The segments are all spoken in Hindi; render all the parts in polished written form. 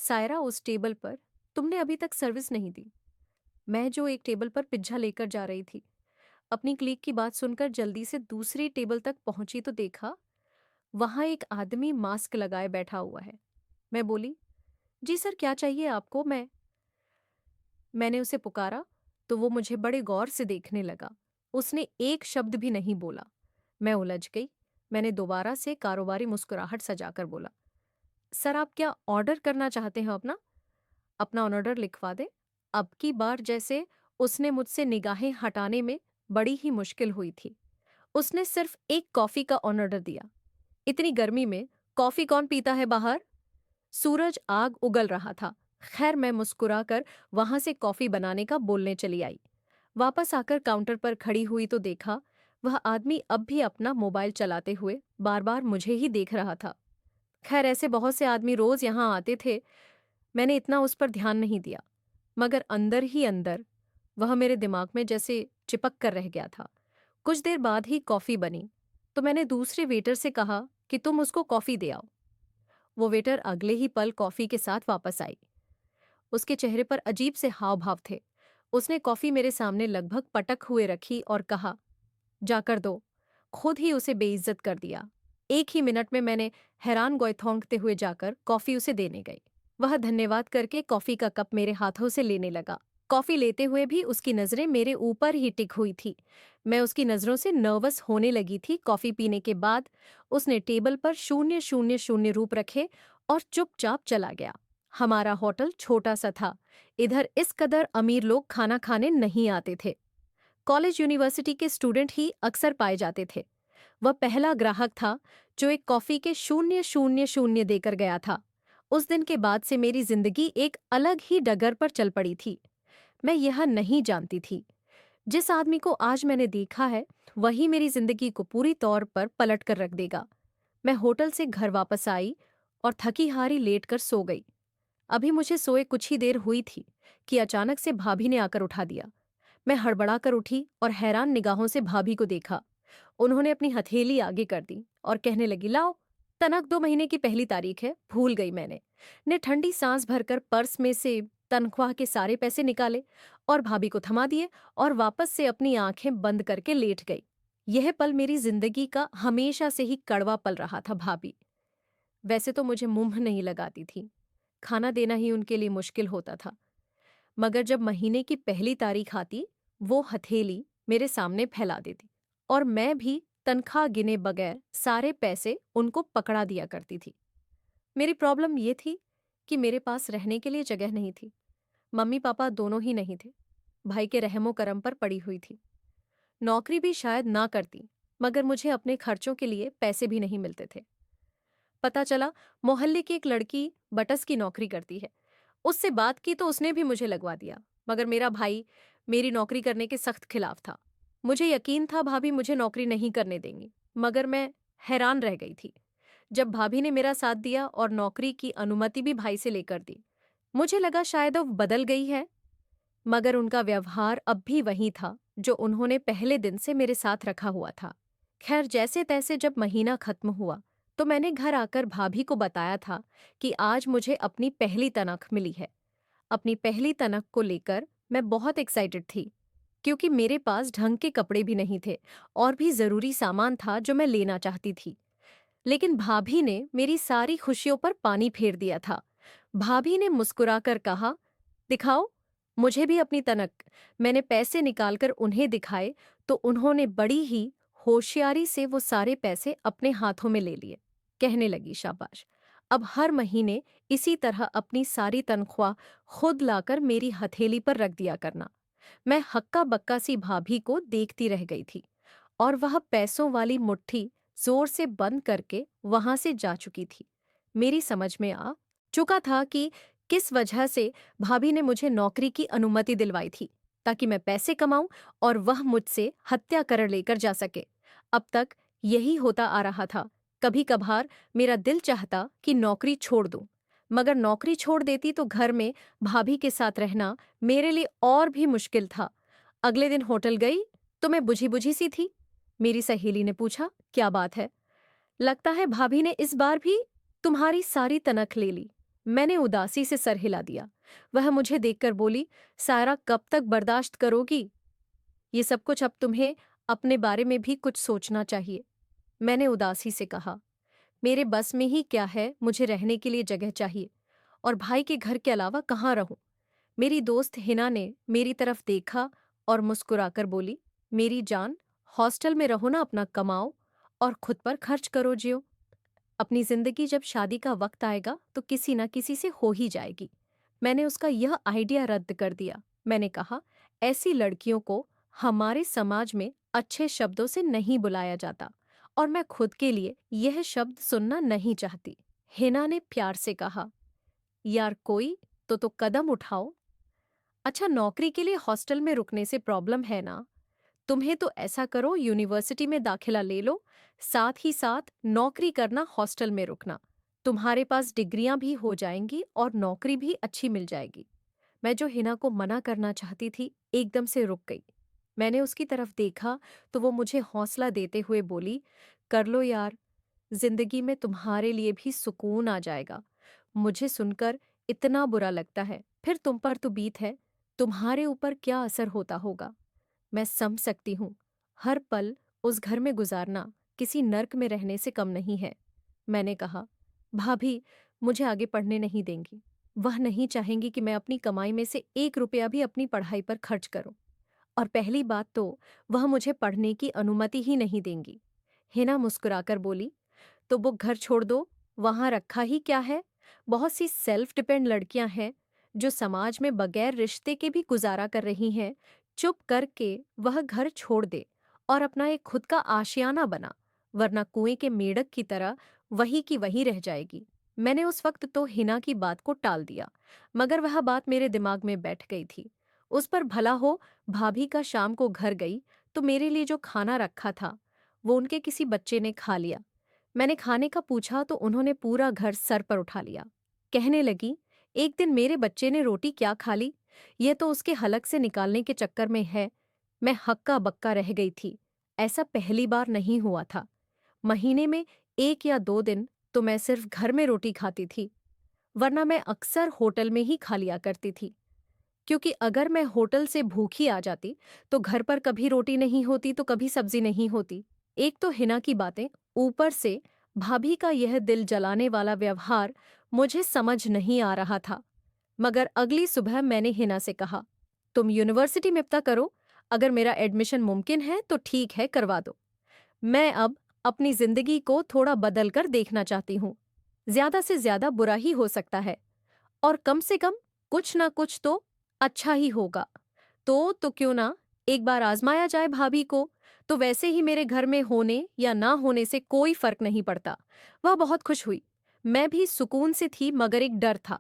सायरा, उस टेबल पर तुमने अभी तक सर्विस नहीं दी। मैं जो एक टेबल पर पिज्जा लेकर जा रही थी, अपनी क्लीक की बात सुनकर जल्दी से दूसरी टेबल तक पहुंची तो देखा वहां एक आदमी मास्क लगाए बैठा हुआ है। मैं बोली, जी सर, क्या चाहिए आपको? मैंने उसे पुकारा तो वो मुझे बड़े गौर से देखने लगा। उसने एक शब्द भी नहीं बोला। मैं उलझ गई। मैंने दोबारा से कारोबारी मुस्कुराहट सजाकर बोला, सर, आप क्या ऑर्डर करना चाहते हैं? अपना अपना ऑर्डर लिखवा दे। अब की बार जैसे उसने मुझसे निगाहें हटाने में बड़ी ही मुश्किल हुई थी। उसने सिर्फ एक कॉफी का ऑर्डर दिया। इतनी गर्मी में कॉफी कौन पीता है बाहर? सूरज आग उगल रहा था। खैर, मैं मुस्कुराकर वहां से कॉफी बनाने का बोलने चली आई। वापस आकर काउंटर पर खड़ी हुई तो देखा वह आदमी अब भी अपना मोबाइल चलाते हुए बार बार मुझे ही देख रहा था। खैर, ऐसे बहुत से आदमी रोज यहां आते थे। मैंने इतना उस पर ध्यान नहीं दिया, मगर अंदर ही अंदर वह मेरे दिमाग में जैसे चिपक कर रह गया था। कुछ देर बाद ही कॉफी बनी तो मैंने दूसरे वेटर से कहा कि तुम उसको कॉफी दे आओ। वो वेटर अगले ही पल कॉफी के साथ वापस आई। उसके चेहरे पर अजीब से हाव भाव थे। उसने कॉफी मेरे सामने लगभग पटक हुए रखी और कहा, जाकर दो। खुद ही उसे बेइज्जत कर दिया। एक ही मिनट में मैंने हैरान गोयथोंकते हुए जाकर कॉफी उसे देने गई। वह धन्यवाद करके कॉफी का कप मेरे हाथों से लेने लगा। कॉफी लेते हुए भी उसकी नजरें मेरे ऊपर ही टिक हुई थी। मैं उसकी नजरों से नर्वस होने लगी थी। कॉफी पीने के बाद उसने टेबल पर 000 रूप रखे और चुपचाप चला गया। हमारा होटल छोटा सा था। इधर इस कदर अमीर लोग खाना खाने नहीं आते थे। कॉलेज यूनिवर्सिटी के स्टूडेंट ही अक्सर पाए जाते थे। वह पहला ग्राहक था जो एक कॉफी के 000 देकर गया था। उस दिन के बाद से मेरी जिंदगी एक अलग ही डगर पर चल पड़ी थी। मैं यह नहीं जानती थी, जिस आदमी को आज मैंने देखा है वही मेरी जिंदगी को पूरी तौर पर पलट कर रख देगा। मैं होटल से घर वापस आई और थकी हारी लेटकर सो गई। अभी मुझे सोए कुछ ही देर हुई थी कि अचानक से भाभी ने आकर उठा दिया। मैं हड़बड़ा कर उठी और हैरान निगाहों से भाभी को देखा। उन्होंने अपनी हथेली आगे कर दी और कहने लगी, लाओ, तनक 2 महीने की पहली तारीख है, भूल गई मैंने। ने ठंडी सांस भरकर पर्स में से तनख्वाह के सारे पैसे निकाले और भाभी को थमा दिए और वापस से अपनी आंखें बंद करके लेट गई। यह पल मेरी जिंदगी का हमेशा से ही कड़वा पल रहा था। भाभी वैसे तो मुझे मुंह नहीं लगाती थी, खाना देना ही उनके लिए मुश्किल होता था, मगर जब महीने की पहली तारीख आती वो हथेली मेरे सामने फैला देती और मैं भी तनख्वाह गिने बगैर सारे पैसे उनको पकड़ा दिया करती थी। मेरी प्रॉब्लम ये थी कि मेरे पास रहने के लिए जगह नहीं थी। मम्मी पापा दोनों ही नहीं थे। भाई के रहमो करम पर पड़ी हुई थी। नौकरी भी शायद ना करती, मगर मुझे अपने खर्चों के लिए पैसे भी नहीं मिलते थे। पता चला मोहल्ले की एक लड़की बटस की नौकरी करती है। उससे बात की तो उसने भी मुझे लगवा दिया, मगर मेरा भाई मेरी नौकरी करने के सख्त खिलाफ था। मुझे यकीन था भाभी मुझे नौकरी नहीं करने देंगी, मगर मैं हैरान रह गई थी जब भाभी ने मेरा साथ दिया और नौकरी की अनुमति भी भाई से लेकर दी। मुझे लगा शायद अब बदल गई है, मगर उनका व्यवहार अब भी वही था जो उन्होंने पहले दिन से मेरे साथ रखा हुआ था। खैर, जैसे तैसे जब महीना खत्म हुआ तो मैंने घर आकर भाभी को बताया था कि आज मुझे अपनी पहली तनख्वाह मिली है। अपनी पहली तनख्वाह को लेकर मैं बहुत एक्साइटेड थी, क्योंकि मेरे पास ढंग के कपड़े भी नहीं थे और भी जरूरी सामान था जो मैं लेना चाहती थी। लेकिन भाभी ने मेरी सारी खुशियों पर पानी फेर दिया था। भाभी ने मुस्कुराकर कहा, दिखाओ मुझे भी अपनी तनख्वाह। मैंने पैसे निकालकर उन्हें दिखाए तो उन्होंने बड़ी ही होशियारी से वो सारे पैसे अपने हाथों में ले लिए। कहने लगी, शाबाश, अब हर महीने इसी तरह अपनी सारी तनख्वाह खुद लाकर मेरी हथेली पर रख दिया करना। मैं हक्का बक्का सी भाभी को देखती रह गई थी और वह पैसों वाली मुट्ठी जोर से बंद करके वहां से जा चुकी थी। मेरी समझ में आ चुका था कि किस वजह से भाभी ने मुझे नौकरी की अनुमति दिलवाई थी, ताकि मैं पैसे कमाऊं और वह मुझसे हत्या कर लेकर जा सके। अब तक यही होता आ रहा था। कभी कभार मेरा दिल चाहता कि नौकरी छोड़ दूं, मगर नौकरी छोड़ देती तो घर में भाभी के साथ रहना मेरे लिए और भी मुश्किल था। अगले दिन होटल गई तो मैं बुझी बुझी सी थी। मेरी सहेली ने पूछा, क्या बात है? लगता है भाभी ने इस बार भी तुम्हारी सारी तनख्वाह ले ली। मैंने उदासी से सर हिला दिया। वह मुझे देखकर बोली, सारा कब तक बर्दाश्त करोगी? ये सब कुछ अब तुम्हें अपने बारे में भी कुछ सोचना चाहिए। मैंने उदासी से कहा, मेरे बस में ही क्या है, मुझे रहने के लिए जगह चाहिए और भाई के घर के अलावा कहाँ रहूं? मेरी दोस्त हिना ने मेरी तरफ देखा और मुस्कुराकर बोली, मेरी जान, हॉस्टल में रहो ना, अपना कमाओ और खुद पर खर्च करो, जियो। अपनी जिंदगी जब शादी का वक्त आएगा तो किसी न किसी से हो ही जाएगी। मैंने उसका यह आइडिया रद्द कर दिया। मैंने कहा, ऐसी लड़कियों को हमारे समाज में अच्छे शब्दों से नहीं बुलाया जाता और मैं खुद के लिए यह शब्द सुनना नहीं चाहती। हिना ने प्यार से कहा, यार कोई तो कदम उठाओ। अच्छा, नौकरी के लिए हॉस्टल में रुकने से प्रॉब्लम है ना? तुम्हें तो ऐसा करो, यूनिवर्सिटी में दाखिला ले लो, साथ ही साथ नौकरी करना, हॉस्टल में रुकना। तुम्हारे पास डिग्रियां भी हो जाएंगी और नौकरी भी अच्छी मिल जाएगी। मैं जो हिना को मना करना चाहती थी, एकदम से रुक गई। मैंने उसकी तरफ देखा तो वो मुझे हौसला देते हुए बोली, कर लो यार, जिंदगी में तुम्हारे लिए भी सुकून आ जाएगा। मुझे सुनकर इतना बुरा लगता है, फिर तुम पर तो बीत है, तुम्हारे ऊपर क्या असर होता होगा। मैं समझ सकती हूँ। हर पल उस घर में गुजारना किसी नर्क में रहने से कम नहीं है। मैंने कहा, भाभी मुझे आगे पढ़ने नहीं देंगी। वह नहीं चाहेंगी कि मैं अपनी कमाई में से 1 रुपया भी अपनी पढ़ाई पर खर्च करूं। और पहली बात तो वह मुझे पढ़ने की अनुमति ही नहीं देंगी। हिना मुस्कुराकर बोली, तो वो घर छोड़ दो, वहां रखा ही क्या है। बहुत सी सेल्फ डिपेंड लड़कियां हैं जो समाज में बगैर रिश्ते के भी गुजारा कर रही हैं। चुप करके वह घर छोड़ दे और अपना एक खुद का आशियाना बना, वरना कुएं के मेढक की तरह वही की वही रह जाएगी। मैंने उस वक्त तो हिना की बात को टाल दिया, मगर वह बात मेरे दिमाग में बैठ गई थी। उस पर भला हो, भाभी का शाम को घर गई तो मेरे लिए जो खाना रखा था वो उनके किसी बच्चे ने खा लिया। मैंने खाने का पूछा तो उन्होंने पूरा घर सर पर उठा लिया। कहने लगी, एक दिन मेरे बच्चे ने रोटी क्या खा ली, यह तो उसके हलक से निकालने के चक्कर में है। मैं हक्का बक्का रह गई थी। ऐसा पहली बार नहीं हुआ था। महीने में 1 या 2 दिन तो मैं सिर्फ घर में रोटी खाती थी, वरना मैं अक्सर होटल में ही खा लिया करती थी। क्योंकि अगर मैं होटल से भूखी आ जाती तो घर पर कभी रोटी नहीं होती तो कभी सब्जी नहीं होती। एक तो हिना की बातें, ऊपर से भाभी का यह दिल जलाने वाला व्यवहार मुझे समझ नहीं आ रहा था। मगर अगली सुबह मैंने हिना से कहा, तुम यूनिवर्सिटी में पता करो, अगर मेरा एडमिशन मुमकिन है तो ठीक है, करवा दो। मैं अब अपनी जिंदगी को थोड़ा बदल कर देखना चाहती हूँ। ज्यादा से ज्यादा बुरा ही हो सकता है और कम से कम कुछ ना कुछ तो अच्छा ही होगा। तो क्यों ना एक बार आजमाया जाए भाभी को। तो वैसे ही मेरे घर में होने या ना होने से कोई फर्क नहीं पड़ता। वह बहुत खुश हुई। मैं भी सुकून से थी, मगर एक डर था।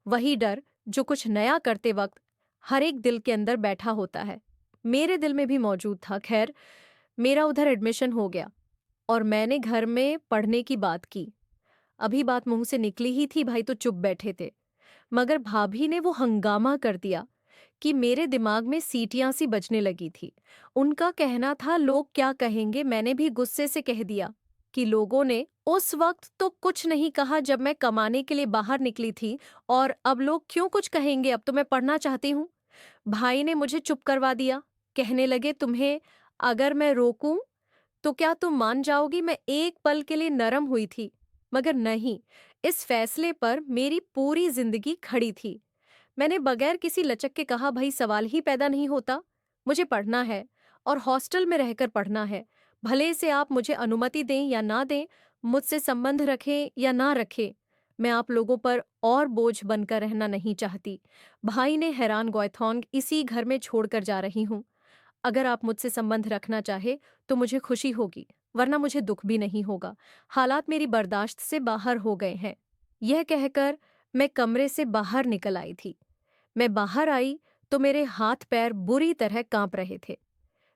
वही डर जो कुछ नया करते वक्त हर एक दिल के अंदर बैठा होता है, मेरे दिल में भी मौजूद था। खैर, मेरा उधर एडमिशन हो गया और मैंने घर में पढ़ने की बात की। अभी बात मुंह से निकली ही थी, भाई तो चुप बैठे थे। मगर भाभी ने वो हंगामा कर दिया कि मेरे दिमाग में सीटियां सी बजने लगी थी। उनका कहना था, लोग क्या कहेंगे। मैंने भी गुस्से से कह दिया कि लोगों ने उस वक्त तो कुछ नहीं कहा जब मैं कमाने के लिए बाहर निकली थी, और अब लोग क्यों कुछ कहेंगे, अब तो मैं पढ़ना चाहती हूँ। भाई ने मुझे चुप करवा दिया। कहने लगे, तुम्हें अगर मैं रोकूं तो क्या तुम मान जाओगी? मैं एक पल के लिए नरम हुई थी, मगर नहीं, इस फैसले पर मेरी पूरी जिंदगी खड़ी थी। मैंने बगैर किसी लचक के कहा, भाई सवाल ही पैदा नहीं होता, मुझे पढ़ना है और हॉस्टल में रहकर पढ़ना है। भले से आप मुझे अनुमति दें या ना दें, मुझसे संबंध रखें या ना रखें, मैं आप लोगों पर और बोझ बनकर रहना नहीं चाहती। भाई ने हैरान, गौथोंग इसी घर में छोड़कर जा रही हूँ। अगर आप मुझसे संबंध रखना चाहे तो मुझे खुशी होगी, वरना मुझे दुख भी नहीं होगा। हालात मेरी बर्दाश्त से बाहर हो गए हैं। यह कहकर मैं कमरे से बाहर निकल आई थी। मैं बाहर आई तो मेरे हाथ पैर बुरी तरह कांप रहे थे।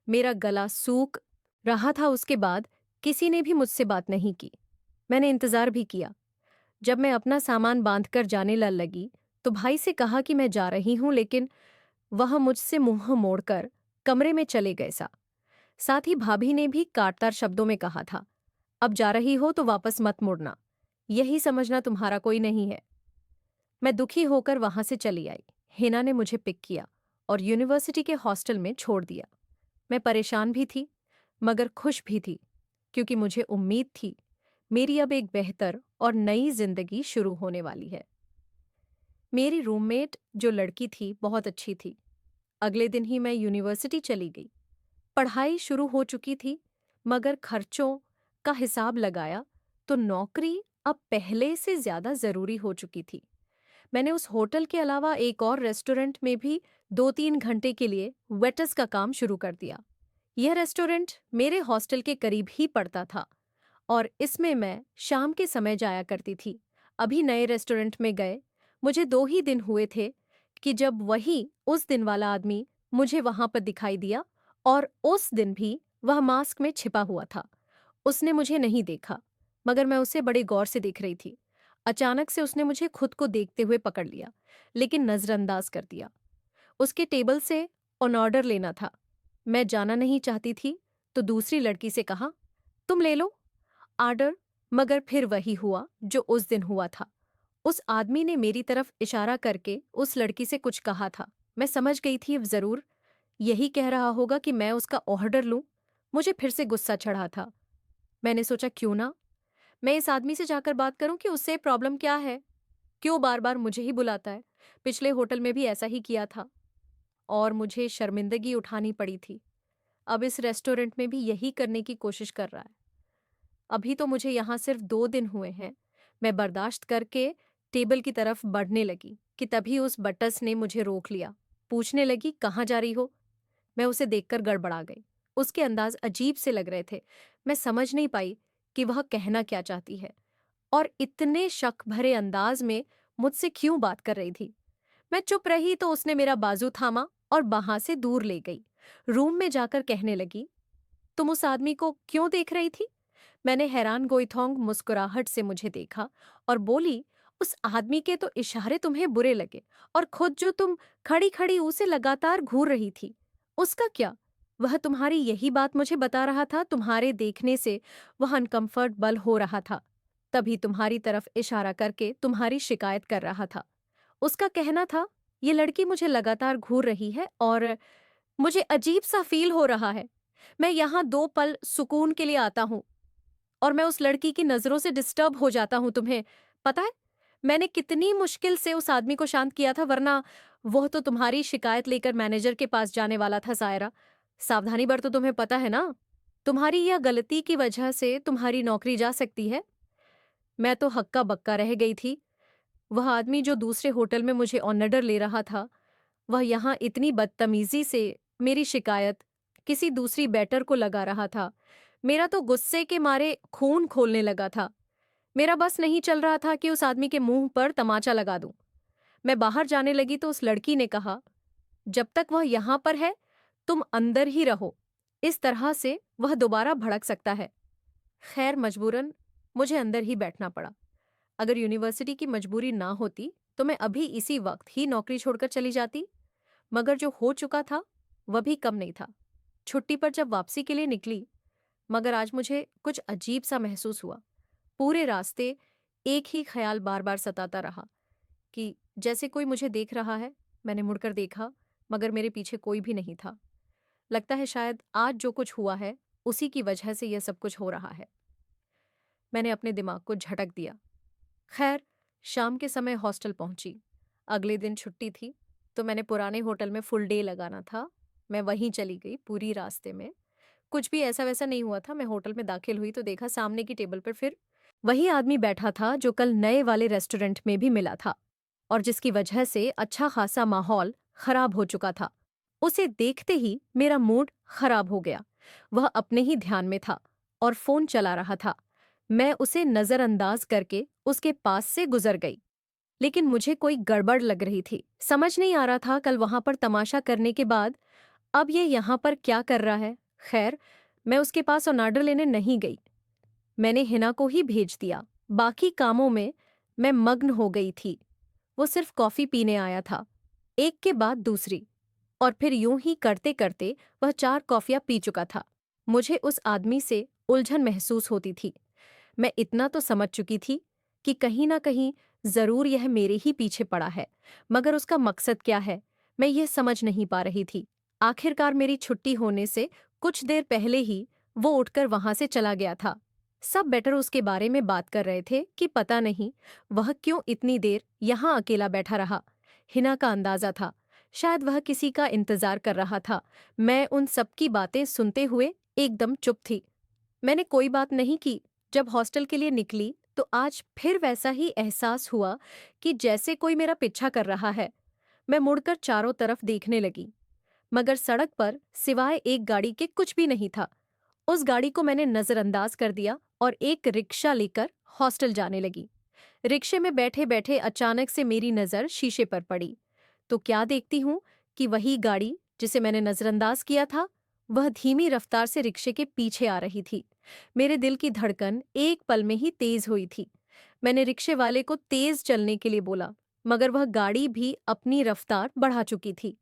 मेरा गला सूख रहा था। उसके बाद किसी ने भी मुझसे बात नहीं की। मैंने इंतजार भी किया। जब मैं अपना सामान बांधकर जाने लगी तो भाई से कहा कि मैं जा रही हूं, लेकिन वह मुझसे मुंह मोड़कर कमरे में चले गए सा। साथ ही भाभी ने भी काटतार शब्दों में कहा था, अब जा रही हो तो वापस मत मुड़ना, यही समझना तुम्हारा कोई नहीं है। मैं दुखी होकर वहां से चली आई। हिना ने मुझे पिक किया और यूनिवर्सिटी के हॉस्टल में छोड़ दिया। मैं परेशान भी थी, मगर खुश भी थी, क्योंकि मुझे उम्मीद थी मेरी अब एक बेहतर और नई जिंदगी शुरू होने वाली है। मेरी रूममेट जो लड़की थी बहुत अच्छी थी। अगले दिन ही मैं यूनिवर्सिटी चली गई। पढ़ाई शुरू हो चुकी थी, मगर खर्चों का हिसाब लगाया तो नौकरी अब पहले से ज्यादा जरूरी हो चुकी थी। मैंने उस होटल के अलावा एक और रेस्टोरेंट में भी 2-3 घंटे के लिए वेटर्स का काम शुरू कर दिया। यह रेस्टोरेंट मेरे हॉस्टल के करीब ही पड़ता था और इसमें मैं शाम के समय जाया करती थी। अभी नए रेस्टोरेंट में गए मुझे 2 ही दिन हुए थे कि जब वही उस दिन वाला आदमी मुझे वहां पर दिखाई दिया, और उस दिन भी वह मास्क में छिपा हुआ था। उसने मुझे नहीं देखा, मगर मैं उसे बड़े गौर से देख रही थी। अचानक से उसने मुझे खुद को देखते हुए पकड़ लिया, लेकिन नजरअंदाज कर दिया। उसके टेबल से ऑन ऑर्डर लेना था। मैं जाना नहीं चाहती थी, तो दूसरी लड़की से कहा, तुम ले लो आर्डर। मगर फिर वही हुआ जो उस दिन हुआ था। उस आदमी ने मेरी तरफ इशारा करके उस लड़की से कुछ कहा था। मैं समझ गई थी अब जरूर यही कह रहा होगा कि मैं उसका ऑर्डर लूं। मुझे फिर से गुस्सा चढ़ा था। मैंने सोचा क्यों ना मैं इस आदमी से जाकर बात करूं कि उससे प्रॉब्लम क्या है, क्यों बार बार मुझे ही बुलाता है। पिछले होटल में भी ऐसा ही किया था और मुझे शर्मिंदगी उठानी पड़ी थी। अब इस रेस्टोरेंट में भी यही करने की कोशिश कर रहा है। अभी तो मुझे यहाँ सिर्फ 2 दिन हुए हैं। मैं बर्दाश्त करके टेबल की तरफ बढ़ने लगी कि तभी उस बटस ने मुझे रोक लिया। पूछने लगी, कहाँ जा रही हो? मैं उसे देखकर गड़बड़ा गई। उसके अंदाज अजीब से लग रहे थे। मैं समझ नहीं पाई कि वह कहना क्या चाहती है और इतने शक भरे अंदाज में मुझसे क्यों बात कर रही थी। मैं चुप रही तो उसने मेरा बाजू थामा और वहां से दूर ले गई। रूम में जाकर कहने लगी, तुम उस आदमी को क्यों देख रही थी? मैंने हैरान गोइथोंग मुस्कुराहट से मुझे देखा और बोली, उस आदमी के तो इशारे तुम्हें बुरे लगे, और खुद जो तुम खड़ी खड़ी उसे लगातार घूर रही थी, उसका क्या? वह तुम्हारी यही बात मुझे बता रहा था। तुम्हारे देखने से वह अनकंफर्टेबल हो रहा था, तभी तुम्हारी तरफ इशारा करके तुम्हारी शिकायत कर रहा था। उसका कहना था, ये लड़की मुझे लगातार घूर रही है और मुझे अजीब सा फील हो रहा है। मैं यहाँ 2 पल सुकून के लिए आता हूँ और मैं उस लड़की की नजरों से डिस्टर्ब हो जाता हूं। तुम्हें पता है मैंने कितनी मुश्किल से उस आदमी को शांत किया था, वरना वो तो तुम्हारी शिकायत लेकर मैनेजर के पास जाने वाला था। सायरा, सावधानी बरतो, तुम्हें पता है ना, तुम्हारी यह गलती की वजह से तुम्हारी नौकरी जा सकती है। मैं तो हक्का बक्का रह गई थी। वह आदमी जो दूसरे होटल में मुझे ऑनर ले रहा था, वह यहाँ इतनी बदतमीजी से मेरी शिकायत किसी दूसरी बेटर को लगा रहा था। मेरा तो गुस्से के मारे खून खोलने लगा था। मेरा बस नहीं चल रहा था कि उस आदमी के मुंह पर तमाचा लगा दूं। मैं बाहर जाने लगी तो उस लड़की ने कहा, जब तक वह यहाँ पर है तुम अंदर ही रहो, इस तरह से वह दोबारा भड़क सकता है। खैर, मजबूरन मुझे अंदर ही बैठना पड़ा। अगर यूनिवर्सिटी की मजबूरी ना होती तो मैं अभी इसी वक्त ही नौकरी छोड़कर चली जाती, मगर जो हो चुका था वह भी कम नहीं था। छुट्टी पर जब वापसी के लिए निकली, मगर आज मुझे कुछ अजीब सा महसूस हुआ। पूरे रास्ते एक ही ख्याल बार बार सताता रहा कि जैसे कोई मुझे देख रहा है। मैंने मुड़कर देखा, मगर मेरे पीछे कोई भी नहीं था। लगता है शायद आज जो कुछ हुआ है उसी की वजह से यह सब कुछ हो रहा है। मैंने अपने दिमाग को झटक दिया। खैर, शाम के समय हॉस्टल पहुंची। अगले दिन छुट्टी थी, तो मैंने पुराने होटल में फुल डे लगाना था। मैं वहीं चली गई। पूरी रास्ते में कुछ भी ऐसा वैसा नहीं हुआ था। मैं होटल में दाखिल हुई तो देखा सामने की टेबल पर फिर वही आदमी बैठा था जो कल नए वाले रेस्टोरेंट में भी मिला था और जिसकी वजह से अच्छा खासा माहौल खराब हो चुका था। उसे देखते ही मेरा मूड खराब हो गया। वह अपने ही ध्यान में था और फोन चला रहा था। मैं उसे नजरअंदाज करके उसके पास से गुजर गई, लेकिन मुझे कोई गड़बड़ लग रही थी। समझ नहीं आ रहा था कल वहां पर तमाशा करने के बाद अब ये यहाँ पर क्या कर रहा है। खैर, मैं उसके पास ऑर्डर लेने नहीं गई। मैंने हिना को ही भेज दिया। बाकी कामों में मैं मग्न हो गई थी। वो सिर्फ कॉफी पीने आया था, एक के बाद दूसरी, और फिर यूं ही करते करते वह 4 कॉफियां पी चुका था। मुझे उस आदमी से उलझन महसूस होती थी। मैं इतना तो समझ चुकी थी कि कहीं ना कहीं जरूर यह मेरे ही पीछे पड़ा है, मगर उसका मकसद क्या है, मैं यह समझ नहीं पा रही थी। आखिरकार मेरी छुट्टी होने से कुछ देर पहले ही वो उठकर वहां से चला गया था। सब बेटर उसके बारे में बात कर रहे थे कि पता नहीं वह क्यों इतनी देर यहाँ अकेला बैठा रहा। हिना का अंदाजा था, शायद वह किसी का इंतजार कर रहा था। मैं उन सबकी बातें सुनते हुए एकदम चुप थी। मैंने कोई बात नहीं की। जब हॉस्टल के लिए निकली तो आज फिर वैसा ही एहसास हुआ कि जैसे कोई मेरा पीछा कर रहा है। मैं मुड़कर चारों तरफ देखने लगी, मगर सड़क पर सिवाय एक गाड़ी के कुछ भी नहीं था। उस गाड़ी को मैंने नजरअंदाज कर दिया और एक रिक्शा लेकर हॉस्टल जाने लगी। रिक्शे में बैठे बैठे अचानक से मेरी नजर शीशे पर पड़ी, तो क्या देखती हूँ कि वही गाड़ी जिसे मैंने नजरअंदाज किया था, वह धीमी रफ्तार से रिक्शे के पीछे आ रही थी। मेरे दिल की धड़कन एक पल में ही तेज हुई थी। मैंने रिक्शे वाले को तेज चलने के लिए बोला, मगर वह गाड़ी भी अपनी रफ्तार बढ़ा चुकी थी।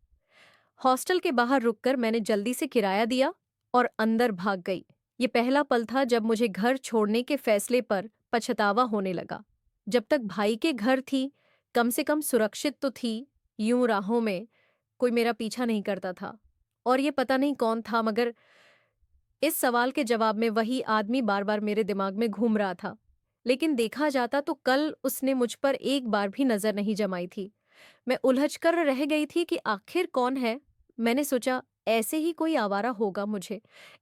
हॉस्टल के बाहर रुककर मैंने जल्दी से किराया दिया और अंदर भाग गई। ये पहला पल था जब मुझे घर छोड़ने के फैसले पर पछतावा होने लगा। जब तक भाई के घर थी, कम से कम सुरक्षित तो थी। यूं राहों में कोई मेरा पीछा नहीं करता था। और ये पता नहीं कौन था, मगर इस सवाल के जवाब में वही आदमी बार बार मेरे दिमाग में घूम रहा था। लेकिन देखा जाता तो कल उसने मुझ पर एक बार भी नजर नहीं जमाई थी। मैं उलझ कर रह गई थी कि आखिर कौन है। मैंने सोचा ऐसे ही कोई आवारा होगा, मुझे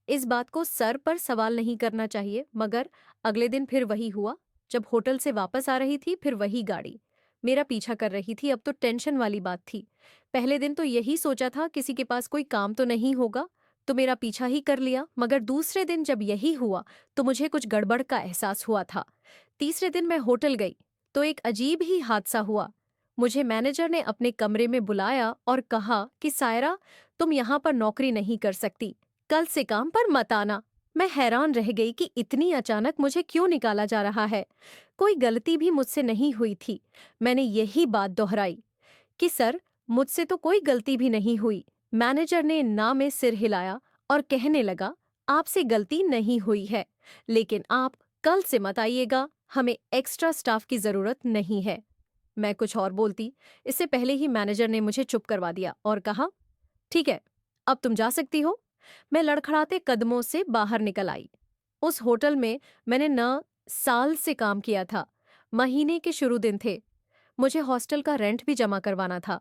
इस बात को सर पर सवाल नहीं करना चाहिए। मगर अगले दिन फिर वही हुआ। जब होटल से वापस आ रही थी, फिर वही गाड़ी मेरा पीछा कर रही थी। अब तो टेंशन वाली बात थी। पहले दिन तो यही सोचा था किसी के पास कोई काम तो नहीं होगा, तो मेरा पीछा ही कर लिया। मगर दूसरे दिन जब यही हुआ तो मुझे कुछ गड़बड़ का एहसास हुआ था। तीसरे दिन मैं होटल गई तो एक अजीब ही हादसा हुआ। मुझे मैनेजर ने अपने कमरे में बुलाया और कहा कि सायरा, तुम यहाँ पर नौकरी नहीं कर सकती, कल से काम पर मत आना। मैं हैरान रह गई कि इतनी अचानक मुझे क्यों निकाला जा रहा है। कोई गलती भी मुझसे नहीं हुई थी। मैंने यही बात दोहराई कि सर, मुझसे तो कोई गलती भी नहीं हुई। मैनेजर ने ना में सिर हिलाया और कहने लगा, आपसे गलती नहीं हुई है, लेकिन आप कल से मत आइएगा, हमें एक्स्ट्रा स्टाफ की जरूरत नहीं है। मैं कुछ और बोलती, इससे पहले ही मैनेजर ने मुझे चुप करवा दिया और कहा, ठीक है, अब तुम जा सकती हो। मैं लड़खड़ाते कदमों से बाहर निकल आई। उस होटल में मैंने न साल से काम किया था। महीने के शुरू दिन थे। मुझे हॉस्टल का रेंट भी जमा करवाना था।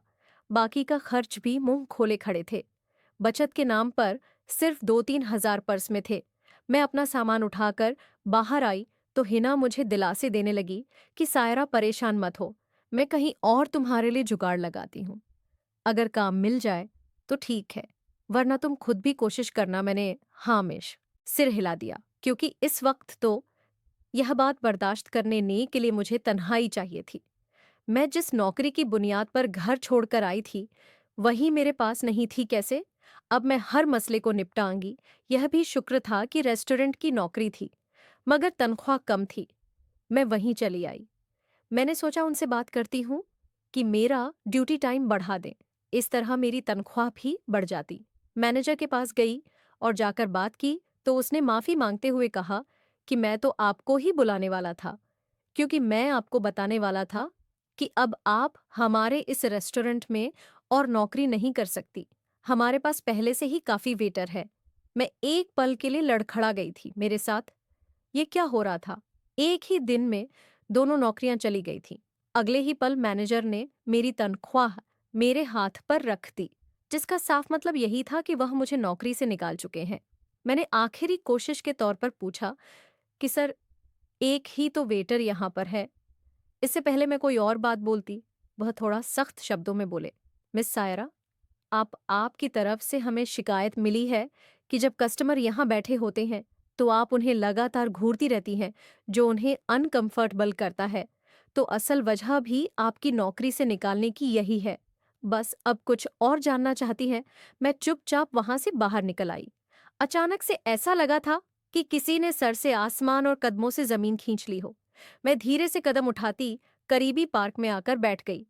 बाकी का खर्च भी मुंह खोले खड़े थे। बचत के नाम पर सिर्फ 2-3 हजार पर्स में थे। मैं अपना सामान उठाकर बाहर आई तो हिना मुझे दिलासे देने लगी कि सायरा, परेशान मत हो, मैं कहीं और तुम्हारे लिए जुगाड़ लगाती हूँ। अगर काम मिल जाए तो ठीक है, वरना तुम खुद भी कोशिश करना। मैंने हामिश सिर हिला दिया, क्योंकि इस वक्त तो यह बात बर्दाश्त करने ने के लिए मुझे तन्हाई चाहिए थी। मैं जिस नौकरी की बुनियाद पर घर छोड़कर आई थी, वही मेरे पास नहीं थी। कैसे? अब मैं हर मसले को निपटाऊंगी। यह भी शुक्र था कि रेस्टोरेंट की नौकरी थी, मगर तनख्वाह कम थी। मैं वहीं चली आई। मैंने सोचा उनसे बात करती हूँ कि मेरा ड्यूटी टाइम बढ़ा दें। इस तरह मेरी तनख्वाह भी बढ़ जाती। मैनेजर के पास गई और जाकर बात की तो उसने माफी मांगते हुए कहा कि मैं तो आपको ही बुलाने वाला था, क्योंकि मैं आपको बताने वाला था कि अब आप हमारे इस रेस्टोरेंट में और नौकरी नहीं कर सकती। हमारे पास पहले से ही काफी वेटर है। मैं एक पल के लिए लड़खड़ा गई थी। मेरे साथ ये क्या हो रहा था? एक ही दिन में दोनों नौकरियां चली गई थीं। अगले ही पल मैनेजर ने मेरी तनख्वाह मेरे हाथ पर रख दी, जिसका साफ मतलब यही था कि वह मुझे नौकरी से निकाल चुके हैं। मैंने आखिरी कोशिश के तौर पर पूछा कि सर, एक ही तो वेटर यहाँ पर है। इससे पहले मैं कोई और बात बोलती, वह थोड़ा सख्त शब्दों में बोले, मिस सायरा, आपकी तरफ से हमें शिकायत मिली है कि जब कस्टमर यहाँ बैठे होते हैं तो आप उन्हें लगातार घूरती रहती हैं, जो उन्हें अनकंफर्टेबल करता है। तो असल वजह भी आपकी नौकरी से निकालने की यही है। बस अब कुछ और जानना चाहती हैं? मैं चुपचाप वहां से बाहर निकल आई। अचानक से ऐसा लगा था कि किसी ने सर से आसमान और कदमों से जमीन खींच ली हो। मैं धीरे से कदम उठाती करीबी पार्क में आकर बैठ गई।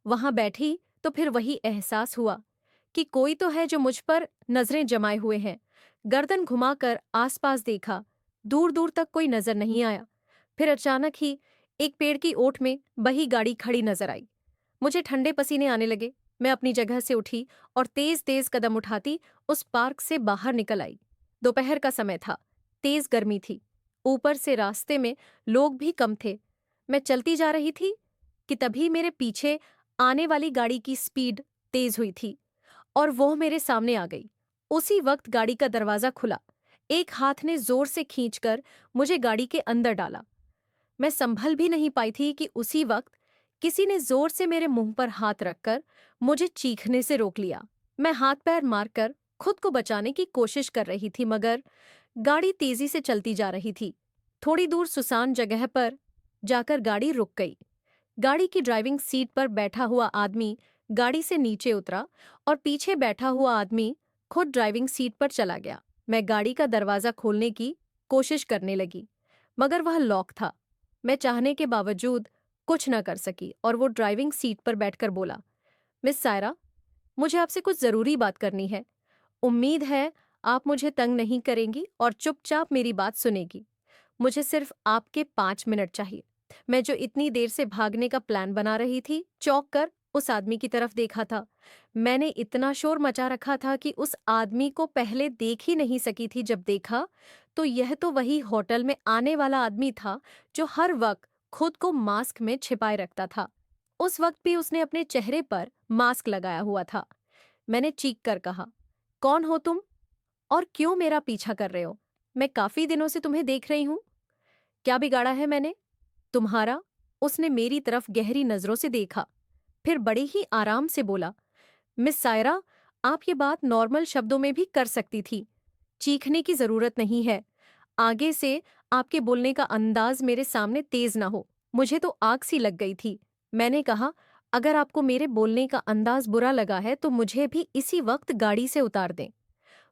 वहां बैठी तो फिर वही एहसास हुआ कि कोई तो है जो मुझ पर नजरें जमाए हुए हैं। गर्दन घुमाकर आसपास देखा, दूर दूर तक कोई नजर नहीं आया। फिर अचानक ही एक पेड़ की ओट में वही गाड़ी खड़ी नजर आई। मुझे ठंडे पसीने आने लगे। मैं अपनी जगह से उठी और तेज तेज कदम उठाती उस पार्क से बाहर निकल आई। दोपहर का समय था। तेज गर्मी थी। ऊपर से रास्ते में लोग भी कम थे। मैं चलती जा रही थी कि तभी मेरे पीछे आने वाली गाड़ी की स्पीड तेज हुई थी और वो मेरे सामने आ गई। उसी वक्त गाड़ी का दरवाजा खुला। एक हाथ ने जोर से खींचकर मुझे गाड़ी के अंदर डाला। मैं संभल भी नहीं पाई थी कि उसी वक्त किसी ने जोर से मेरे मुंह पर हाथ रखकर मुझे चीखने से रोक लिया। मैं हाथ पैर मारकर खुद को बचाने की कोशिश कर रही थी, मगर गाड़ी तेजी से चलती जा रही थी। थोड़ी दूर सुनसान जगह पर जाकर गाड़ी रुक गई। गाड़ी की ड्राइविंग सीट पर बैठा हुआ आदमी गाड़ी से नीचे उतरा और पीछे बैठा हुआ आदमी खुद ड्राइविंग सीट पर चला गया। मैं गाड़ी का दरवाजा खोलने की कोशिश करने लगी, मगर वह लॉक था। मैं चाहने के बावजूद कुछ न कर सकी और वो ड्राइविंग सीट पर बैठकर बोला, मिस सायरा, मुझे आपसे कुछ जरूरी बात करनी है। उम्मीद है आप मुझे तंग नहीं करेंगी और चुपचाप मेरी बात सुनेगी। मुझे सिर्फ आपके 5 मिनट चाहिए। मैं जो इतनी देर से भागने का प्लान बना रही थी, चौंक कर उस आदमी की तरफ देखा था। मैंने इतना शोर मचा रखा था कि उस आदमी को पहले देख ही नहीं सकी थी। जब देखा तो यह तो वही होटल में आने वाला आदमी था जो हर वक्त खुद को मास्क में छिपाए रखता था। उस वक्त भी उसने अपने चेहरे पर मास्क लगाया हुआ था। मैंने चीख कर कहा, कौन हो तुम और क्यों मेरा पीछा कर रहे हो? मैं काफी दिनों से तुम्हें देख रही हूं। क्या बिगाड़ा है मैंने तुम्हारा? उसने मेरी तरफ गहरी नजरों से देखा, फिर बड़े ही आराम से बोला, मिस सायरा, आप ये बात नॉर्मल शब्दों में भी कर सकती थी। चीखने की जरूरत नहीं है। आगे से आपके बोलने का अंदाज मेरे सामने तेज ना हो। मुझे तो आग सी लग गई थी। मैंने कहा, अगर आपको मेरे बोलने का अंदाज बुरा लगा है तो मुझे भी इसी वक्त गाड़ी से उतार दें।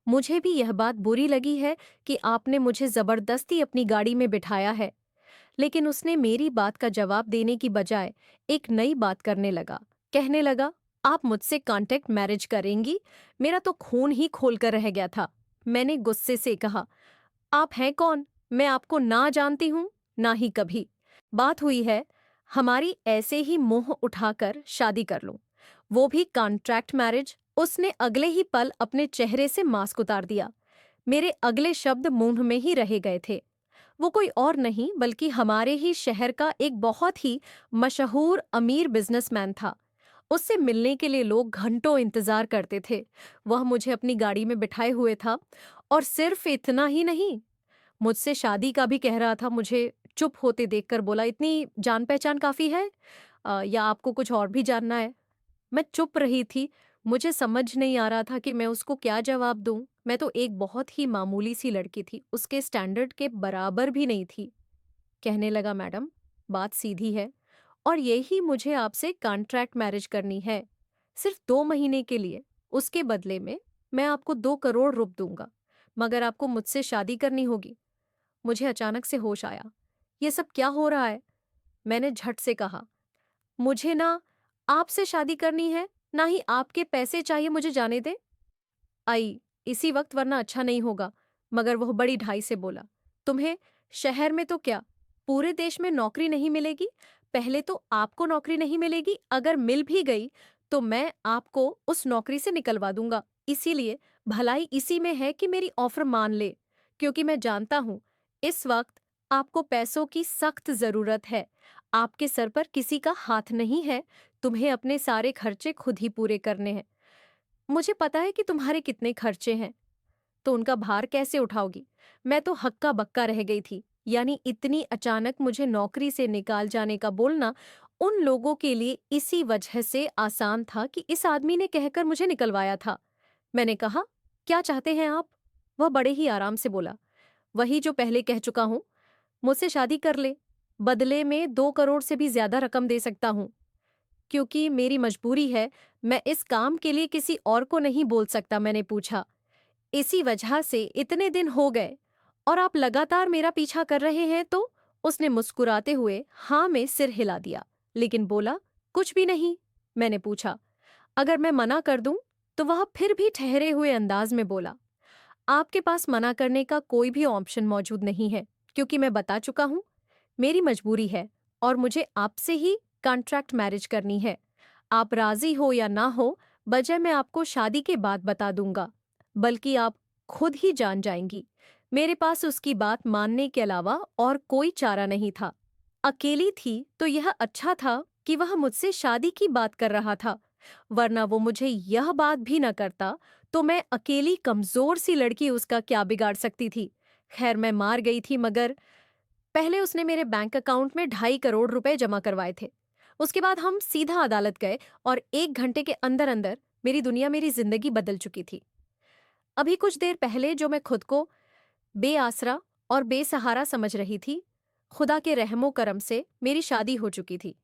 मुझे भी यह बात बुरी लगी है कि आपने मुझे जबरदस्ती अपनी गाड़ी में बिठाया है। लेकिन उसने मेरी बात का जवाब देने की बजाय एक नई बात करने लगा। कहने लगा, आप मुझसे कॉन्टेक्ट मैरिज करेंगी? मेरा तो खून ही खोल कर रह गया था। मैंने गुस्से से कहा, आप हैं कौन? मैं आपको ना जानती हूँ, ना ही कभी। बात हुई है हमारी, ऐसे ही मुंह उठाकर शादी कर लूं, वो भी कॉन्ट्रैक्ट मैरिज। उसने अगले ही पल अपने चेहरे से मास्क उतार दिया। मेरे अगले शब्द मुंह में ही रह गए थे। वो कोई और नहीं बल्कि हमारे ही शहर का एक बहुत ही मशहूर अमीर बिजनेसमैन था। उससे मिलने के लिए लोग घंटों इंतजार करते थे। वह मुझे अपनी गाड़ी में बिठाए हुए था और सिर्फ इतना ही नहीं, मुझसे शादी का भी कह रहा था। मुझे चुप होते देखकर बोला, इतनी जान पहचान काफी है या आपको कुछ और भी जानना है? मैं चुप रही थी। मुझे समझ नहीं आ रहा था कि मैं उसको क्या जवाब दूं। मैं तो एक बहुत ही मामूली सी लड़की थी, उसके स्टैंडर्ड के बराबर भी नहीं थी। कहने लगा, मैडम, बात सीधी है और यही मुझे आपसे कॉन्ट्रैक्ट मैरिज करनी है, सिर्फ 2 महीने के लिए। उसके बदले में मैं आपको 2 करोड़ रुपए दूंगा, मगर आपको मुझसे शादी करनी होगी। मुझे अचानक से होश आया। ये सब क्या हो रहा है? मैंने झट से कहा, मुझे ना आपसे शादी करनी है, ना ही आपके पैसे चाहिए, मुझे जाने दे। आई इसी वक्त, वरना अच्छा नहीं होगा। मगर वह बड़ी ढाई से बोला, तुम्हें शहर में तो क्या, पूरे देश में नौकरी नहीं मिलेगी। पहले तो आपको नौकरी नहीं मिलेगी, अगर मिल भी गई तो मैं आपको उस नौकरी से निकलवा दूंगा। इसीलिए भलाई इसी में है कि मेरी ऑफर मान ले, क्योंकि मैं जानता हूं इस वक्त आपको पैसों की सख्त जरूरत है। आपके सर पर किसी का हाथ नहीं है। तुम्हें अपने सारे खर्चे खुद ही पूरे करने हैं। मुझे पता है कि तुम्हारे कितने खर्चे हैं, तो उनका भार कैसे उठाओगी? मैं तो हक्का बक्का रह गई थी। यानी इतनी अचानक मुझे नौकरी से निकाल जाने का बोलना उन लोगों के लिए इसी वजह से आसान था कि इस आदमी ने कहकर मुझे निकलवाया था। मैंने कहा, क्या चाहते हैं आप? वह बड़े ही आराम से बोला, वही जो पहले कह चुका हूं, मुझसे शादी कर ले। बदले में 2 करोड़ से भी ज्यादा रकम दे सकता हूं, क्योंकि मेरी मजबूरी है। मैं इस काम के लिए किसी और को नहीं बोल सकता। मैंने पूछा, इसी वजह से इतने दिन हो गए और आप लगातार मेरा पीछा कर रहे हैं? तो उसने मुस्कुराते हुए हाँ में सिर हिला दिया, लेकिन बोला, कुछ भी नहीं। मैंने पूछा, अगर मैं मना कर दूं? तो वह फिर भी ठहरे हुए अंदाज में बोला, आपके पास मना करने का कोई भी ऑप्शन मौजूद नहीं है, क्योंकि मैं बता चुका हूं, मेरी मजबूरी है और मुझे आपसे ही कॉन्ट्रैक्ट मैरिज करनी है। आप राजी हो या ना हो, वजह मैं आपको शादी के बाद बता दूंगा, बल्कि आप खुद ही जान जाएंगी। मेरे पास उसकी बात मानने के अलावा और कोई चारा नहीं था। अकेली थी तो यह अच्छा था कि वह मुझसे शादी की बात कर रहा था, वरना वो मुझे यह बात भी न करता तो मैं अकेली कमजोर सी लड़की उसका क्या बिगाड़ सकती थी। खैर, मैं मार गई थी, मगर पहले उसने मेरे बैंक अकाउंट में 2.5 करोड़ रुपए जमा करवाए थे। उसके बाद हम सीधा अदालत गए और 1 घंटे के अंदर अंदर मेरी दुनिया, मेरी जिंदगी बदल चुकी थी। अभी कुछ देर पहले जो मैं खुद को बेआसरा और बेसहारा समझ रही थी, खुदा के रहमो करम से मेरी शादी हो चुकी थी।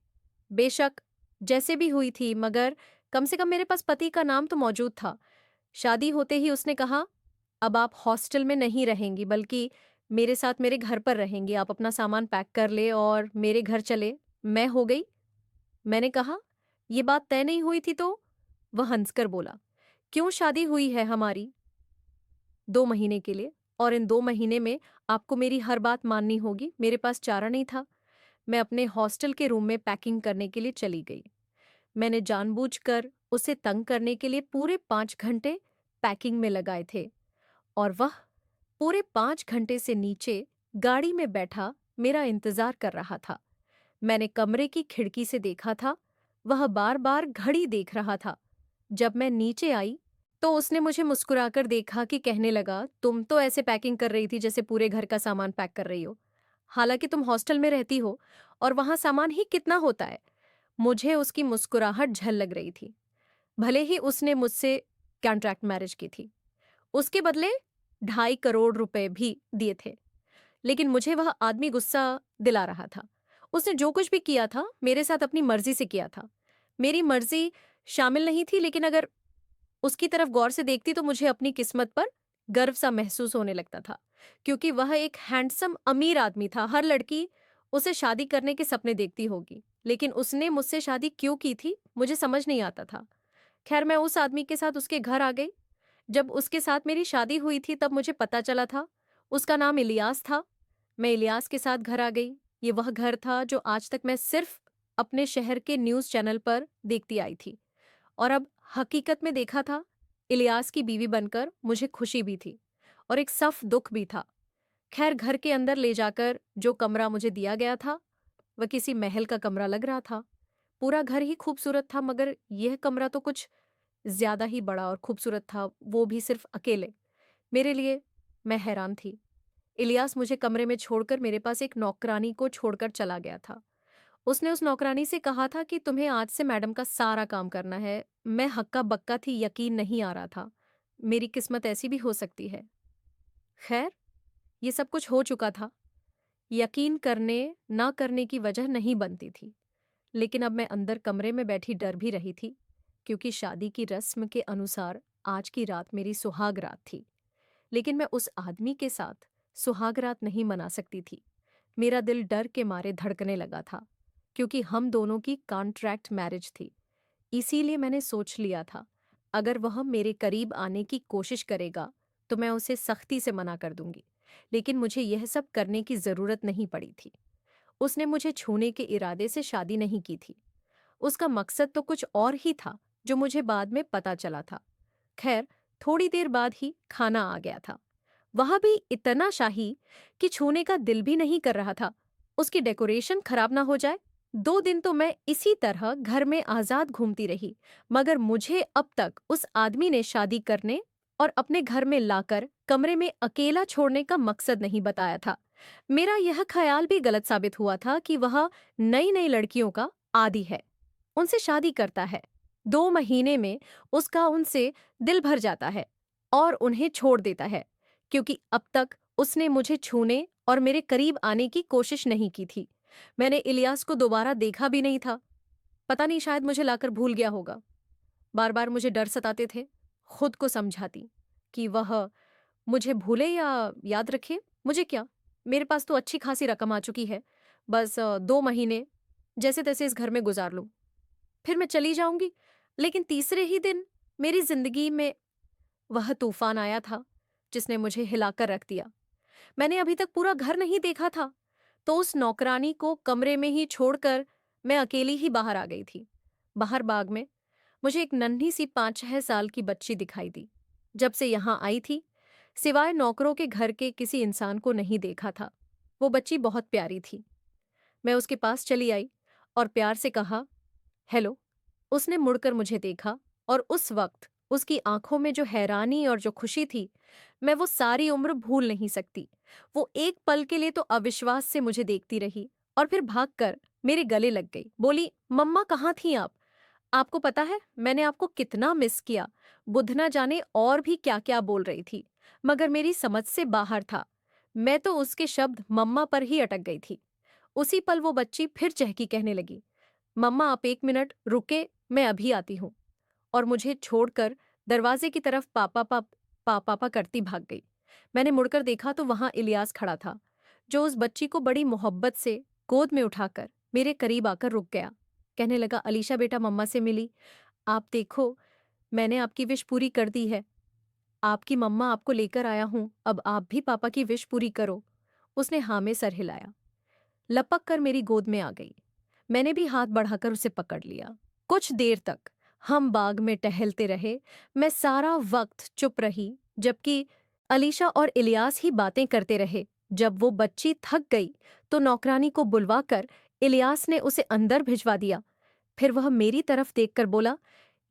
बेशक जैसे भी हुई थी, मगर कम से कम मेरे पास पति का नाम तो मौजूद था। शादी होते ही उसने कहा, अब आप हॉस्टल में नहीं रहेंगी, बल्कि मेरे साथ मेरे घर पर रहेंगी। आप अपना सामान पैक कर ले और मेरे घर चले। मैं हो गई। मैंने कहा, ये बात तय नहीं हुई थी तो? वह हंसकर बोला, क्यों, शादी हुई है हमारी 2 महीने के लिए, और इन 2 महीने में आपको मेरी हर बात माननी होगी। मेरे पास चारा नहीं था। मैं अपने हॉस्टल के रूम में पैकिंग करने के लिए चली गई। मैंने जानबूझकर उसे तंग करने के लिए पूरे 5 घंटे पैकिंग में लगाए थे, और वह पूरे 5 घंटे से नीचे गाड़ी में बैठा मेरा इंतजार कर रहा था। मैंने कमरे की खिड़की से देखा था, वह बार बार घड़ी देख रहा था। जब मैं नीचे आई तो उसने मुझे मुस्कुराकर देखा कि कहने लगा, तुम तो ऐसे पैकिंग कर रही थी जैसे पूरे घर का सामान पैक कर रही हो। हालांकि तुम हॉस्टल में रहती हो और वहां सामान ही कितना होता है। मुझे उसकी मुस्कुराहट झल लग रही थी। भले ही उसने मुझसे कॉन्ट्रैक्ट मैरिज की थी, उसके बदले 2.5 करोड़ रुपए भी दिए थे, लेकिन मुझे वह आदमी गुस्सा दिला रहा था। उसने जो कुछ भी किया था मेरे साथ अपनी मर्जी से किया था। मेरी मर्जी शामिल नहीं थी, लेकिन अगर उसकी तरफ गौर से देखती तो मुझे अपनी किस्मत पर गर्व सा महसूस होने लगता था, क्योंकि वह एक हैंडसम अमीर आदमी था। हर लड़की उसे शादी करने के सपने देखती होगी, लेकिन उसने मुझसे शादी क्यों की थी मुझे समझ नहीं आता था। खैर, मैं उस आदमी के साथ उसके घर आ गई। जब उसके साथ मेरी शादी हुई थी तब मुझे पता चला था उसका नाम इलियास था। मैं इलियास के साथ घर आ गई। ये वह घर था जो आज तक मैं सिर्फ अपने शहर के न्यूज़ चैनल पर देखती आई थी, और अब हकीकत में देखा था। इलियास की बीवी बनकर मुझे खुशी भी थी और एक सख्त दुख भी था। खैर, घर के अंदर ले जाकर जो कमरा मुझे दिया गया था वह किसी महल का कमरा लग रहा था। पूरा घर ही खूबसूरत था, मगर यह कमरा तो कुछ ज्यादा ही बड़ा और खूबसूरत था, वो भी सिर्फ अकेले मेरे लिए। मैं हैरान थी। इलियास मुझे कमरे में छोड़कर मेरे पास एक नौकरानी को छोड़कर चला गया था। उसने उस नौकरानी से कहा था कि तुम्हें आज से मैडम का सारा काम करना है। मैं हक्का बक्का थी, यकीन नहीं आ रहा था मेरी किस्मत ऐसी भी हो सकती है। खैर, ये सब कुछ हो चुका था। यकीन करने ना करने की वजह नहीं बनती थी, लेकिन अब मैं अंदर कमरे में बैठी डर भी रही थी, क्योंकि शादी की रस्म के अनुसार आज की रात मेरी सुहाग रात थी। लेकिन मैं उस आदमी के साथ सुहाग रात नहीं मना सकती थी। मेरा दिल डर के मारे धड़कने लगा था, क्योंकि हम दोनों की कॉन्ट्रैक्ट मैरिज थी। इसीलिए मैंने सोच लिया था, अगर वह मेरे करीब आने की कोशिश करेगा तो मैं उसे सख्ती से मना कर दूंगी। लेकिन मुझे यह सब करने की जरूरत नहीं पड़ी थी। उसने मुझे छूने के इरादे से शादी नहीं की थी। उसका मकसद तो कुछ और ही था, जो मुझे बाद में पता चला था। खैर, थोड़ी देर बाद ही खाना आ गया था। वह भी इतना शाही कि छूने का दिल भी नहीं कर रहा था। उसकी डेकोरेशन खराब ना हो जाए। 2 दिन तो मैं इसी तरह घर में आजाद घूमती रही, मगर मुझे अब तक उस आदमी ने शादी करने और अपने घर में लाकर कमरे में अकेला छोड़ने का मकसद नहीं बताया था। मेरा यह ख्याल भी गलत साबित हुआ था कि वह नई नई लड़कियों का आदी है, उनसे शादी करता है। 2 महीने में उसका उनसे दिल भर जाता है और उन्हें छोड़ देता है, क्योंकि अब तक उसने मुझे छूने और मेरे करीब आने की कोशिश नहीं की थी। मैंने इलियास को दोबारा देखा भी नहीं था। पता नहीं, शायद मुझे लाकर भूल गया होगा। बार बार मुझे डर सताते थे। खुद को समझाती कि वह मुझे भूले या याद रखे, मुझे क्या, मेरे पास तो अच्छी खासी रकम आ चुकी है। बस 2 महीने जैसे तैसे इस घर में गुजार लूं, फिर मैं चली जाऊंगी। लेकिन तीसरे ही दिन मेरी जिंदगी में वह तूफान आया था जिसने मुझे हिलाकर रख दिया। मैंने अभी तक पूरा घर नहीं देखा था। तो उस नौकरानी को कमरे में ही छोड़कर मैं अकेली ही बाहर आ गई थी। बाहर बाग में मुझे एक नन्ही सी 5-6 साल की बच्ची दिखाई दी। जब से यहाँ आई थी, सिवाय नौकरों के घर के किसी इंसान को नहीं देखा था। वो बच्ची बहुत प्यारी थी। मैं उसके पास चली आई और प्यार से कहा, हेलो। उसने मुड़कर मुझे देखा और उस वक्त उसकी आंखों में जो हैरानी और जो खुशी थी, मैं वो सारी उम्र भूल नहीं सकती। वो एक पल के लिए तो अविश्वास से मुझे देखती रही और फिर भागकर मेरे गले लग गई। बोली, मम्मा कहाँ थी आप? आपको पता है मैंने आपको कितना मिस किया। बुध ना जाने और भी क्या क्या बोल रही थी, मगर मेरी समझ से बाहर था। मैं तो उसके शब्द मम्मा पर ही अटक गई थी। उसी पल वो बच्ची फिर चहकी कहने लगी, मम्मा आप 1 मिनट रुके, मैं अभी आती हूँ। और मुझे छोड़कर दरवाजे की तरफ पापा पापा करती भाग गई। मैंने मुड़कर देखा तो वहां इलियास खड़ा था, जो उस बच्ची को बड़ी मोहब्बत से गोद में उठाकर मेरे करीब आकर रुक गया। कहने लगा, अलीशा बेटा मम्मा से मिली। आप देखो, मैंने आपकी विश पूरी कर दी है। आपकी मम्मा आपको लेकर आया हूं, अब आप भी पापा की विश पूरी करो। उसने हाँ में सर हिलाया, लपक कर मेरी गोद में आ गई। मैंने भी हाथ बढ़ाकर उसे पकड़ लिया। कुछ देर तक हम बाग में टहलते रहे। मैं सारा वक्त चुप रही, जबकि अलीशा और इलियास ही बातें करते रहे। जब वो बच्ची थक गई तो नौकरानी को बुलवाकर इलियास ने उसे अंदर भिजवा दिया। फिर वह मेरी तरफ देखकर बोला,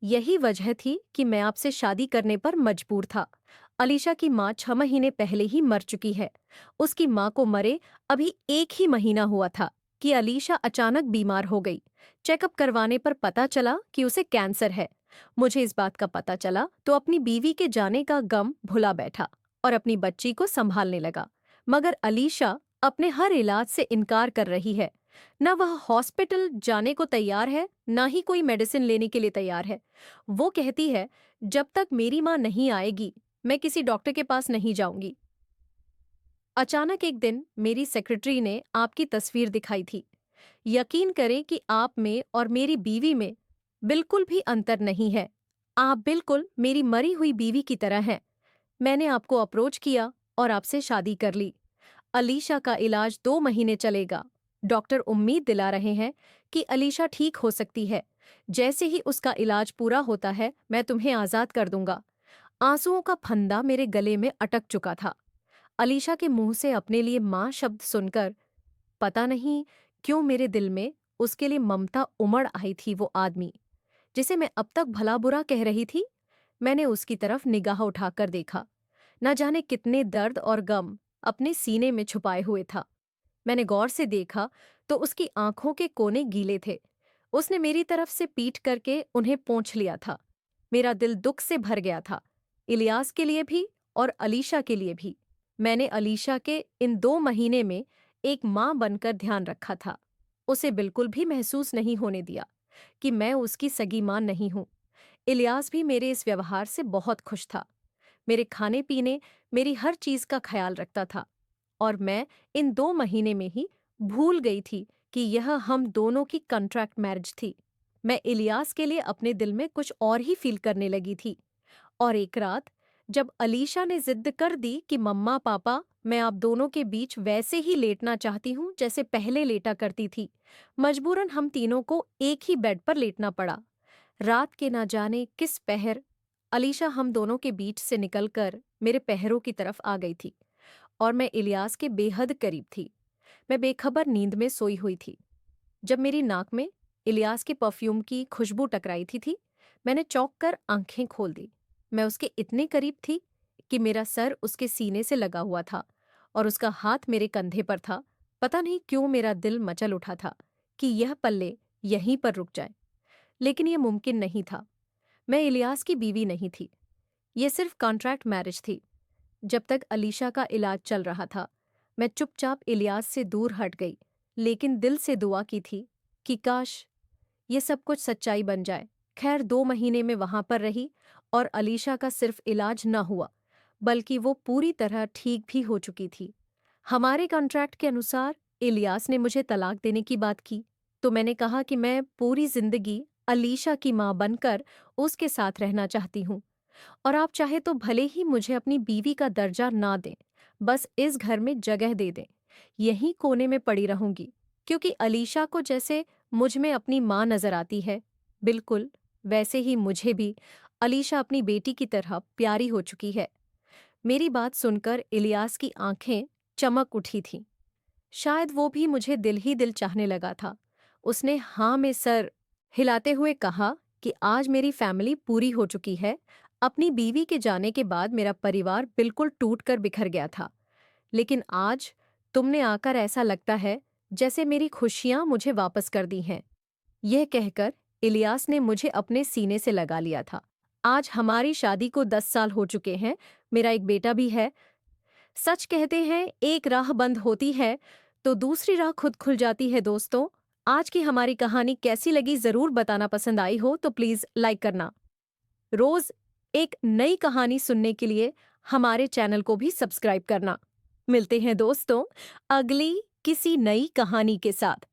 यही वजह थी कि मैं आपसे शादी करने पर मजबूर था। अलीशा की माँ 6 महीने पहले ही मर चुकी है। उसकी माँ को मरे अभी 1 ही महीना हुआ था कि अलीशा अचानक बीमार हो गई। चेकअप करवाने पर पता चला कि उसे कैंसर है। मुझे इस बात का पता चला तो अपनी बीवी के जाने का गम भुला बैठा और अपनी बच्ची को संभालने लगा। मगर अलीशा अपने हर इलाज से इनकार कर रही है। न वह हॉस्पिटल जाने को तैयार है, न ही कोई मेडिसिन लेने के लिए तैयार है। वो कहती है, जब तक मेरी माँ नहीं आएगी मैं किसी डॉक्टर के पास नहीं जाऊंगी। अचानक एक दिन मेरी सेक्रेटरी ने आपकी तस्वीर दिखाई थी। यकीन करें कि आप में और मेरी बीवी में बिल्कुल भी अंतर नहीं है। आप बिल्कुल मेरी मरी हुई बीवी की तरह हैं। मैंने आपको अप्रोच किया और आपसे शादी कर ली। अलीशा का इलाज 2 महीने चलेगा। डॉक्टर उम्मीद दिला रहे हैं कि अलीशा ठीक हो सकती है। जैसे ही उसका इलाज पूरा होता है मैं तुम्हें आजाद कर दूंगा। आंसुओं का फंदा मेरे गले में अटक चुका था। अलीशा के मुंह से अपने लिए माँ शब्द सुनकर पता नहीं क्यों मेरे दिल में उसके लिए ममता उमड़ आई थी। वो आदमी जिसे मैं अब तक भला बुरा कह रही थी, मैंने उसकी तरफ निगाह उठाकर देखा। न जाने कितने दर्द और गम अपने सीने में छुपाए हुए था। मैंने गौर से देखा तो उसकी आंखों के कोने गीले थे। उसने मेरी तरफ से पीट करके उन्हें पोंछ लिया था। मेरा दिल दुख से भर गया था, इलियास के लिए भी और अलीशा के लिए भी। मैंने अलीशा के इन 2 महीने में एक माँ बनकर ध्यान रखा था। उसे बिल्कुल भी महसूस नहीं होने दिया कि मैं उसकी सगी माँ नहीं हूं। इलियास भी मेरे इस व्यवहार से बहुत खुश था। मेरे खाने पीने, मेरी हर चीज का ख्याल रखता था। और मैं इन 2 महीने में ही भूल गई थी कि यह हम दोनों की कॉन्ट्रैक्ट मैरिज थी। मैं इलियास के लिए अपने दिल में कुछ और ही फील करने लगी थी। और एक रात जब अलीशा ने जिद कर दी कि मम्मा पापा मैं आप दोनों के बीच वैसे ही लेटना चाहती हूँ जैसे पहले लेटा करती थी, मजबूरन हम तीनों को एक ही बेड पर लेटना पड़ा। रात के ना जाने किस पहर अलीशा हम दोनों के बीच से निकलकर मेरे पहरों की तरफ आ गई थी और मैं इलियास के बेहद करीब थी। मैं बेखबर नींद में सोई हुई थी जब मेरी नाक में इलियास के परफ्यूम की खुशबू टकराई थी। मैंने चौंक कर आंखें खोल दी। मैं उसके इतने करीब थी कि मेरा सर उसके सीने से लगा हुआ था और उसका हाथ मेरे कंधे पर था। पता नहीं क्यों मेरा दिल मचल उठा था कि यह पल्ले यहीं पर रुक जाए, लेकिन यह मुमकिन नहीं था। मैं इलियास की बीवी नहीं थी, यह सिर्फ कॉन्ट्रैक्ट मैरिज थी। जब तक अलीशा का इलाज चल रहा था मैं चुपचाप इलियास से दूर हट गई, लेकिन दिल से दुआ की थी कि काश ये सब कुछ सच्चाई बन जाए। खैर 2 महीने में वहां पर रही और अलीशा का सिर्फ इलाज न हुआ बल्कि वो पूरी तरह ठीक भी हो चुकी थी। हमारे कॉन्ट्रैक्ट के अनुसार इलियास ने मुझे तलाक देने की बात की तो मैंने कहा कि मैं पूरी जिंदगी अलीशा की मां बनकर उसके साथ रहना चाहती हूँ और आप चाहे तो भले ही मुझे अपनी बीवी का दर्जा ना दें, बस इस घर में जगह दे दें। यहीं कोने में पड़ी रहूंगी, क्योंकि अलीशा को जैसे मुझ में अपनी माँ नजर आती है, बिल्कुल वैसे ही मुझे भी अलीशा अपनी बेटी की तरह प्यारी हो चुकी है। मेरी बात सुनकर इलियास की आंखें चमक उठी थीं। शायद वो भी मुझे दिल ही दिल चाहने लगा था। उसने हाँ में सर हिलाते हुए कहा कि आज मेरी फैमिली पूरी हो चुकी है। अपनी बीवी के जाने के बाद मेरा परिवार बिल्कुल टूट कर बिखर गया था, लेकिन आज तुमने आकर ऐसा लगता है जैसे मेरी खुशियां मुझे वापस कर दी हैं। यह कहकर इलियास ने मुझे अपने सीने से लगा लिया था। आज हमारी शादी को 10 साल हो चुके हैं। मेरा एक बेटा भी है। सच कहते हैं, एक राह बंद होती है तो दूसरी राह खुद खुल जाती है। दोस्तों, आज की हमारी कहानी कैसी लगी जरूर बताना। पसंद आई हो तो प्लीज लाइक करना। रोज एक नई कहानी सुनने के लिए हमारे चैनल को भी सब्सक्राइब करना। मिलते हैं दोस्तों अगली किसी नई कहानी के साथ।